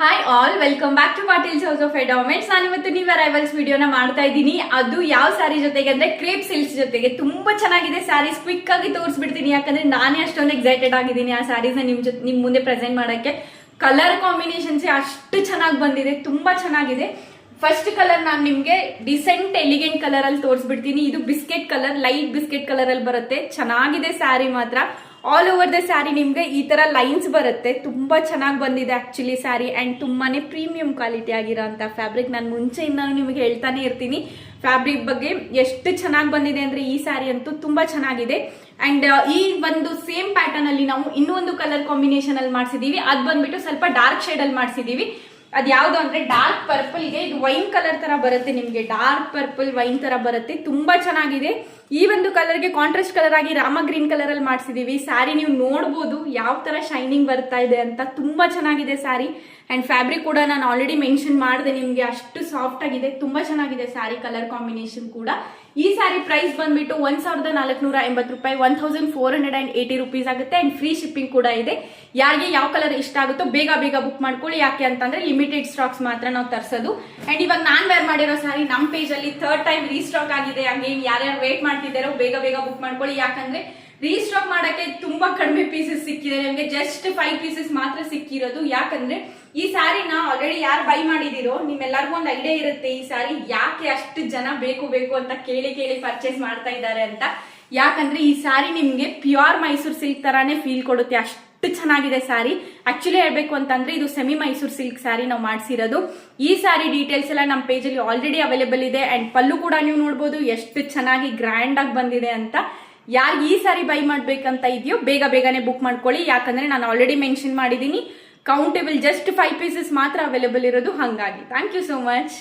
Hi all, welcome back to Patil's house of endowments. ನಾನು ಇವತ್ತು new arrivals ವಿಡಿಯೋನ ಮಾಡ್ತಾ ಇದ್ದೀನಿ. ಅದು ಯಾವ ಸ್ಯಾರಿ ಜೊತೆಗೆ ಅಂದ್ರೆ ಕ್ರೇಪ್ ಸಿಲ್ಕ್ಸ್ ಜೊತೆಗೆ. ತುಂಬಾ ಚೆನ್ನಾಗಿದೆ ಸ್ಯಾರೀಸ್. ಕ್ವಿಕ್ ಆಗಿ ತೋರಿಸ್ಬಿಡ್ತೀನಿ, ಯಾಕಂದ್ರೆ ನಾನೇ ಅಷ್ಟೊಂದು ಎಕ್ಸೈಟೆಡ್ ಆಗಿದ್ದೀನಿ ಆ ಸ್ಯಾರೀಸ್ ನಿಮ್ ಮುಂದೆ ಪ್ರೆಸೆಂಟ್ ಮಾಡಕ್ಕೆ. ಕಲರ್ ಕಾಂಬಿನೇಷನ್ಸ್ ಅಷ್ಟು ಚೆನ್ನಾಗಿ ಬಂದಿದೆ, ತುಂಬಾ ಚೆನ್ನಾಗಿದೆ. ಫಸ್ಟ್ ಕಲರ್ ನಾನು ನಿಮ್ಗೆ ಡಿಸೆಂಟ್ ಎಲಿಗೆಂಟ್ ಕಲರ್ ಅಲ್ಲಿ ತೋರಿಸ್ಬಿಡ್ತೀನಿ. ಇದು biscuit colour, light biscuit colour ಅಲ್ಲಿ ಬರುತ್ತೆ. ಚೆನ್ನಾಗಿದೆ ಸ್ಯಾರಿ ಮಾತ್ರ. ಆಲ್ ಓವರ್ ದ ಸ್ಯಾರಿ ನಿಮ್ಗೆ ಈ ತರ ಲೈನ್ಸ್ ಬರುತ್ತೆ. ತುಂಬಾ ಚೆನ್ನಾಗಿ ಬಂದಿದೆ ಆಕ್ಚುಲಿ ಸ್ಯಾರಿ, ಅಂಡ್ ತುಂಬಾನೇ ಪ್ರೀಮಿಯಂ ಕ್ವಾಲಿಟಿ ಆಗಿರೋಂಥ ಫ್ಯಾಬ್ರಿಕ್. ನಾನು ಮುಂಚೆಯಿಂದ ನಿಮಗೆ ಹೇಳ್ತಾನೆ ಇರ್ತೀನಿ ಫ್ಯಾಬ್ರಿಕ್ ಬಗ್ಗೆ ಎಷ್ಟು ಚೆನ್ನಾಗಿ ಬಂದಿದೆ ಅಂದ್ರೆ ಈ ಸ್ಯಾರಿ ಅಂತೂ ತುಂಬಾ ಚೆನ್ನಾಗಿದೆ. ಅಂಡ್ ಈ ಒಂದು ಸೇಮ್ ಪ್ಯಾಟರ್ನ್ ಅಲ್ಲಿ ನಾವು ಇನ್ನೂ ಒಂದು ಕಲರ್ ಕಾಂಬಿನೇಷನ್ ಅಲ್ಲಿ ಮಾಡಿಸಿದೀವಿ. ಅದ್ ಬಂದ್ಬಿಟ್ಟು ಸ್ವಲ್ಪ ಡಾರ್ಕ್ ಶೇಡ್ ಅಲ್ಲಿ ಮಾಡಿಸಿದೀವಿ. ಅದ್ ಯಾವ್ದು ಅಂದ್ರೆ ಡಾರ್ಕ್ ಪರ್ಪಲ್ ಗೆ ಇದು ವೈನ್ ಕಲರ್ ತರ ಬರುತ್ತೆ. ನಿಮ್ಗೆ ಡಾರ್ಕ್ ಪರ್ಪಲ್ ವೈನ್ ತರ ಬರುತ್ತೆ, ತುಂಬಾ ಚೆನ್ನಾಗಿದೆ. ಈ ಒಂದು ಕಲರ್ಗೆ ಕಾಂಟ್ರಾಸ್ಟ್ ಕಲರ್ ಆಗಿ ರಾಮ ಗ್ರೀನ್ ಕಲರ್ ಅಲ್ಲಿ ಮಾಡಿಸಿದೀವಿ. ಸ್ಯಾರಿ ನೀವು ನೋಡ್ಬೋದು ಯಾವ ತರ ಶೈನಿಂಗ್ ಬರ್ತಾ ಇದೆ ಅಂತ. ತುಂಬಾ ಚೆನ್ನಾಗಿದೆ ಸ್ಯಾರಿ. ಅಂಡ್ ಫ್ಯಾಬ್ರಿಕ್ ಕೂಡ ನಾನು ಆಲ್ರೆಡಿ ಮೆನ್ಷನ್ ಮಾಡಿದೆ ನಿಮ್ಗೆ, ಅಷ್ಟು ಸಾಫ್ಟ್ ಆಗಿದೆ. ತುಂಬಾ ಚೆನ್ನಾಗಿದೆ ಸ್ಯಾರಿ. ಕಲರ್ ಕಾಂಬಿನೇಷನ್ ಕೂಡ. ಈ ಸ್ಯಾರಿ ಪ್ರೈಸ್ ಬಂದ್ಬಿಟ್ಟು 1480 ರೂಪಾಯಿ, 1480 ರೂಪೀಸ್ ಆಗುತ್ತೆ. ಅಂಡ್ ಫ್ರೀ ಶಿಪ್ಪಿಂಗ್ ಕೂಡ ಇದೆ. ಯಾರಿಗೆ ಯಾವ ಕಲರ್ ಇಷ್ಟ ಆಗುತ್ತೋ ಬೇಗ ಬೇಗ ಬುಕ್ ಮಾಡ್ಕೊಳ್ಳಿ. ಯಾಕೆ ಅಂತಂದ್ರೆ ಲಿಮಿಟೆಡ್ ಸ್ಟಾಕ್ಸ್ ಮಾತ್ರ ನಾವು ತರಿಸೋದು. ಅಂಡ್ ಇವಾಗ ನಾನ್ ವೇರ್ ಮಾಡಿರೋ ಸ್ಯಾರಿ ನಮ್ಮ ಪೇಜ್ ಅಲ್ಲಿ 3rd ಟೈಮ್ ರೀಸ್ಟಾಕ್ ಆಗಿದೆ. ಹಾಗೆ ಯಾರ್ಯಾರು ವೇಟ್ ಮಾಡ್ತಿದ್ದಾರೋ ಬೇಗ ಬೇಗ ಬುಕ್ ಮಾಡ್ಕೊಳ್ಳಿ. ಯಾಕಂದ್ರೆ ರೀಸ್ಟಾಕ್ ಮಾಡಕ್ಕೆ ತುಂಬಾ ಕಡಿಮೆ ಪೀಸಸ್ ಸಿಕ್ಕಿದೆ. ನಿಮ್ಗೆ ಜಸ್ಟ್ 5 ಪೀಸಸ್ ಮಾತ್ರ ಸಿಕ್ಕಿರೋದು. ಯಾಕಂದ್ರೆ ಈ ಸ್ಯಾರಿನ ಆಲ್ರೆಡಿ ಯಾರು ಬೈ ಮಾಡಿದಿರೋ ನಿಮ್ಮೆಲ್ಲರಿಗೂ ಒಂದು ಐಡಿಯಾ ಇರುತ್ತೆ ಈ ಸ್ಯಾರಿ ಯಾಕೆ ಅಷ್ಟು ಜನ ಬೇಕು ಬೇಕು ಅಂತ ಕೇಳಿ ಪರ್ಚೇಸ್ ಮಾಡ್ತಾ ಇದ್ದಾರೆ ಅಂತ. ಯಾಕಂದ್ರೆ ಈ ಸ್ಯಾರಿ ನಿಮ್ಗೆ ಪ್ಯೂರ್ ಮೈಸೂರು ಸಿಲ್ಕ್ ತರಾನೇ ಫೀಲ್ ಕೊಡುತ್ತೆ. ಅಷ್ಟು ಚೆನ್ನಾಗಿದೆ ಸ್ಯಾರಿ. ಆಕ್ಚುಲಿ ಹೇಳ್ಬೇಕು ಅಂತಂದ್ರೆ ಇದು ಸೆಮಿ ಮೈಸೂರು ಸಿಲ್ಕ್ ಸ್ಯಾರಿ ನಾವು ಮಾಡಿಸಿರೋದು. ಈ ಸ್ಯಾರಿ ಡೀಟೇಲ್ಸ್ ಎಲ್ಲ ನಮ್ಮ ಪೇಜ್ ಅಲ್ಲಿ ಆಲ್ರೆಡಿ ಅವೈಲೇಬಲ್ ಇದೆ. ಅಂಡ್ ಪಲ್ಲು ಕೂಡ ನೀವು ನೋಡ್ಬೋದು ಎಷ್ಟು ಚೆನ್ನಾಗಿ ಗ್ರ್ಯಾಂಡ್ ಆಗಿ ಬಂದಿದೆ ಅಂತ. ಯಾರು ಈ ಸ್ಯಾರಿ ಬೈ ಮಾಡ್ಬೇಕಂತ ಇದೆಯೋ ಬೇಗ ಬೇಗನೆ ಬುಕ್ ಮಾಡ್ಕೊಳ್ಳಿ. ಯಾಕಂದ್ರೆ ನಾನು ಆಲ್ರೆಡಿ ಮೆನ್ಷನ್ ಮಾಡಿದೀನಿ, ಕೌಂಟೇಬಲ್ ಜಸ್ಟ್ 5 ಪೀಸಸ್ ಮಾತ್ರ ಅವೈಲೇಬಲ್ ಇರೋದು. ಹಂಗಾಗಿ ಥ್ಯಾಂಕ್ ಯು ಸೋ ಮಚ್.